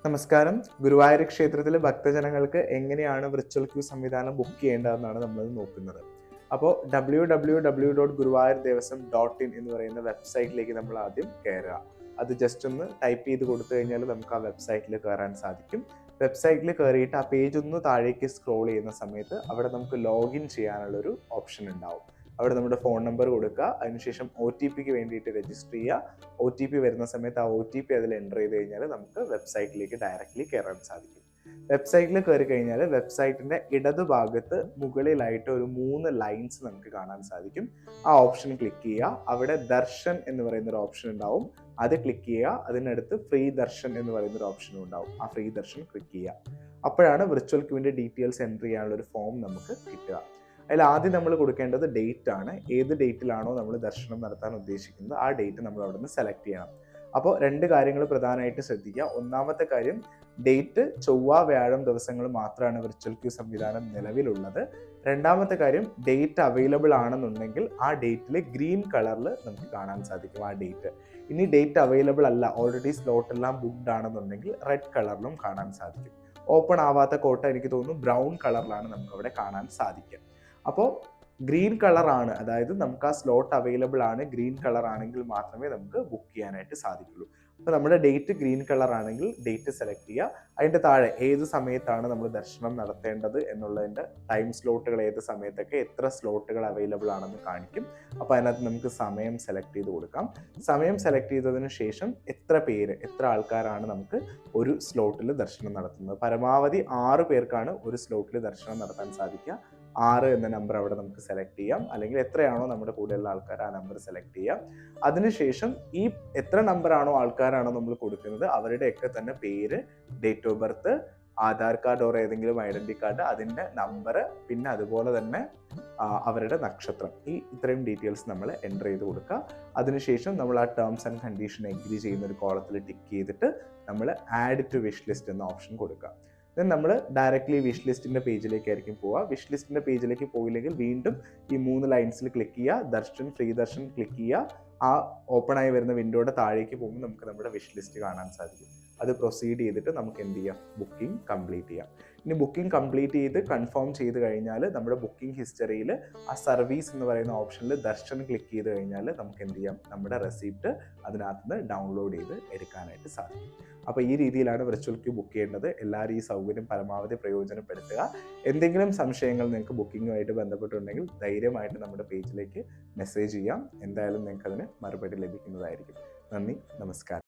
നമസ്കാരം. ഗുരുവായൂർ ക്ഷേത്രത്തിലെ ഭക്തജനങ്ങൾക്ക് എങ്ങനെയാണ് വിർച്വൽ ക്യൂ സംവിധാനം ബുക്ക് ചെയ്യേണ്ടതെന്നാണ് നമ്മൾ നോക്കുന്നത്. അപ്പോൾ www.guruvayurdevasamam.in എന്ന് പറയുന്ന വെബ്സൈറ്റിലേക്ക് നമ്മൾ ആദ്യം കയറുക. അത് ജസ്റ്റ് ഒന്ന് ടൈപ്പ് ചെയ്ത് കൊടുത്തു കഴിഞ്ഞാൽ നമുക്ക് ആ വെബ്സൈറ്റിൽ കയറാൻ സാധിക്കും. വെബ്സൈറ്റിൽ കയറിയിട്ട് ആ പേജ് ഒന്ന് താഴേക്ക് സ്ക്രോൾ ചെയ്യുന്ന സമയത്ത് അവിടെ നമുക്ക് ലോഗിൻ ചെയ്യാനുള്ളൊരു ഓപ്ഷൻ ഉണ്ടാവും. അവിടെ നമ്മുടെ ഫോൺ നമ്പർ കൊടുക്കുക, അതിനുശേഷം OTPക്ക് വേണ്ടിയിട്ട് രജിസ്റ്റർ ചെയ്യുക. OTP വരുന്ന സമയത്ത് ആ OTP അതിൽ എൻ്റർ ചെയ്ത് കഴിഞ്ഞാൽ നമുക്ക് വെബ്സൈറ്റിലേക്ക് ഡയറക്റ്റ്ലി കയറാൻ സാധിക്കും. വെബ്സൈറ്റിൽ കയറി കഴിഞ്ഞാൽ വെബ്സൈറ്റിൻ്റെ ഇടതുഭാഗത്ത് മുകളിലായിട്ട് ഒരു 3 ലൈൻസ് നമുക്ക് കാണാൻ സാധിക്കും. ആ ഓപ്ഷൻ ക്ലിക്ക് ചെയ്യുക. അവിടെ ദർശൻ എന്ന് പറയുന്ന ഒരു ഓപ്ഷൻ ഉണ്ടാവും, അത് ക്ലിക്ക് ചെയ്യുക. അതിനടുത്ത് ഫ്രീ ദർശൻ എന്ന് പറയുന്ന ഒരു ഓപ്ഷനും ഉണ്ടാവും, ആ ഫ്രീ ദർശൻ ക്ലിക്ക് ചെയ്യുക. അപ്പോഴാണ് വിർച്വൽ ക്യൂവിൻ്റെ ഡീറ്റെയിൽസ് എൻ്റർ ചെയ്യാനുള്ള ഒരു ഫോം നമുക്ക് കിട്ടുക. അതിൽ ആദ്യം നമ്മൾ കൊടുക്കേണ്ടത് ഡേറ്റ് ആണ്. ഏത് ഡേറ്റിലാണോ നമ്മൾ ദർശനം നടത്താൻ ഉദ്ദേശിക്കുന്നത് ആ ഡേറ്റ് നമ്മൾ അവിടെ നിന്ന് സെലക്ട് ചെയ്യണം. അപ്പോൾ 2 കാര്യങ്ങൾ പ്രധാനമായിട്ട് ശ്രദ്ധിക്കുക. ഒന്നാമത്തെ കാര്യം, ഡേറ്റ് ചൊവ്വ വ്യാഴം ദിവസങ്ങൾ മാത്രമാണ് വിർച്വൽ ക്യൂ സംവിധാനം നിലവിലുള്ളത്. രണ്ടാമത്തെ കാര്യം, ഡേറ്റ് അവൈലബിൾ ആണെന്നുണ്ടെങ്കിൽ ആ ഡേറ്റിൽ ഗ്രീൻ കളറിൽ നമുക്ക് കാണാൻ സാധിക്കും ആ ഡേറ്റ്. ഇനി ഡേറ്റ് അവൈലബിൾ അല്ല, ഓൾറെഡി സ്ലോട്ട് എല്ലാം ബുക്ക്ഡ് ആണെന്നുണ്ടെങ്കിൽ റെഡ് കളറിലും കാണാൻ സാധിക്കും. ഓപ്പൺ ആവാത്ത കോട്ട എനിക്ക് തോന്നുന്നു ബ്രൗൺ കളറിലാണ് നമുക്ക് അവിടെ കാണാൻ സാധിക്കുക. അപ്പോൾ ഗ്രീൻ കളറാണ്, അതായത് നമുക്ക് ആ സ്ലോട്ട് അവൈലബിൾ ആണ്, ഗ്രീൻ കളർ ആണെങ്കിൽ മാത്രമേ നമുക്ക് ബുക്ക് ചെയ്യാനായിട്ട് സാധിക്കുള്ളൂ. അപ്പോൾ നമ്മുടെ ഡേറ്റ് ഗ്രീൻ കളർ ആണെങ്കിൽ ഡേറ്റ് സെലക്ട് ചെയ്യുക. അതിൻ്റെ താഴെ ഏത് സമയത്താണ് നമ്മൾ ദർശനം നടത്തേണ്ടത് എന്നുള്ളതിൻ്റെ ടൈം സ്ലോട്ടുകൾ, ഏത് സമയത്തൊക്കെ എത്ര സ്ലോട്ടുകൾ അവൈലബിൾ ആണെന്ന് കാണിക്കും. അപ്പോൾ അതിനകത്ത് നമുക്ക് സമയം സെലക്ട് ചെയ്ത് കൊടുക്കാം. സമയം സെലക്ട് ചെയ്തതിന് ശേഷം എത്ര ആൾക്കാരാണ് നമുക്ക് ഒരു സ്ലോട്ടിൽ ദർശനം നടത്തുന്നത്. പരമാവധി 6 പേർക്കാണ് ഒരു സ്ലോട്ടിൽ ദർശനം നടത്താൻ സാധിക്കുക. 6 എന്ന നമ്പർ അവിടെ നമുക്ക് സെലക്ട് ചെയ്യാം, അല്ലെങ്കിൽ എത്രയാണോ നമ്മുടെ കൂടെയുള്ള ആൾക്കാർ ആ നമ്പർ സെലക്ട് ചെയ്യാം. അതിനുശേഷം ഈ എത്ര നമ്പറാണോ ആൾക്കാരാണോ നമ്മൾ കൊടുക്കുന്നത് അവരുടെയൊക്കെ തന്നെ പേര്, date of birth, Aadhaar card or ഏതെങ്കിലും ഐഡന്റി കാർഡ്, അതിൻ്റെ നമ്പർ, പിന്നെ അതുപോലെ തന്നെ അവരുടെ നക്ഷത്രം, ഇത്രയും ഡീറ്റെയിൽസ് നമ്മൾ എൻ്റർ ചെയ്ത് കൊടുക്കുക. അതിനുശേഷം നമ്മൾ ആ ടേംസ് ആൻഡ് കണ്ടീഷൻ എഗ്രി ചെയ്യുന്ന ഒരു കോളത്തിൽ ടിക്ക് ചെയ്തിട്ട് നമ്മൾ ആഡ് ടു വിഷ് ലിസ്റ്റ് എന്ന ഓപ്ഷൻ കൊടുക്കുക. ദെൻ നമ്മൾ ഡയറക്റ്റ്ലി വിഷ് ലിസ്റ്റിൻ്റെ പേജിലേക്കായിരിക്കും പോവുക. വിഷ് ലിസ്റ്റിൻ്റെ പേജിലേക്ക് പോയില്ലെങ്കിൽ വീണ്ടും ഈ 3 ലൈൻസിൽ ക്ലിക്ക് ചെയ്യുക, ദർശൻ ഫ്രീ ദർശൻ ക്ലിക്ക് ചെയ്യുക. ആ ഓപ്പൺ ആയി വരുന്ന വിൻഡോയുടെ താഴേക്ക് പോകുമ്പോൾ നമുക്ക് നമ്മുടെ വിഷ് ലിസ്റ്റ് കാണാൻ സാധിക്കും. അത് പ്രൊസീഡ് ചെയ്തിട്ട് നമുക്ക് എന്ത് ചെയ്യാം, ബുക്കിംഗ് കംപ്ലീറ്റ് ചെയ്യാം. ഇനി ബുക്കിംഗ് കംപ്ലീറ്റ് ചെയ്ത് കൺഫേം ചെയ്ത് കഴിഞ്ഞാൽ നമ്മുടെ ബുക്കിംഗ് ഹിസ്റ്ററിയിൽ ആ സർവീസ് എന്ന് പറയുന്ന ഓപ്ഷനിൽ ദർശൻ ക്ലിക്ക് ചെയ്ത് കഴിഞ്ഞാൽ നമുക്ക് എന്ത് ചെയ്യാം, നമ്മുടെ റെസിപ്റ്റ് അതിനകത്ത് നിന്ന് ഡൗൺലോഡ് ചെയ്ത് എടുക്കാനായിട്ട് സാധിക്കും. അപ്പോൾ ഈ രീതിയിലാണ് വിർച്വൽ ക്യൂ ബുക്ക് ചെയ്യേണ്ടത്. എല്ലാവരും ഈ സൗകര്യം പരമാവധി പ്രയോജനപ്പെടുത്തുക. എന്തെങ്കിലും സംശയങ്ങൾ നിങ്ങൾക്ക് ബുക്കിങ്ങുമായിട്ട് ബന്ധപ്പെട്ടുണ്ടെങ്കിൽ ധൈര്യമായിട്ട് നമ്മുടെ പേജിലേക്ക് മെസ്സേജ് ചെയ്യാം. എന്തായാലും നിങ്ങൾക്ക് അതിന് മറുപടി ലഭിക്കുന്നതായിരിക്കും. നന്ദി, നമസ്കാരം.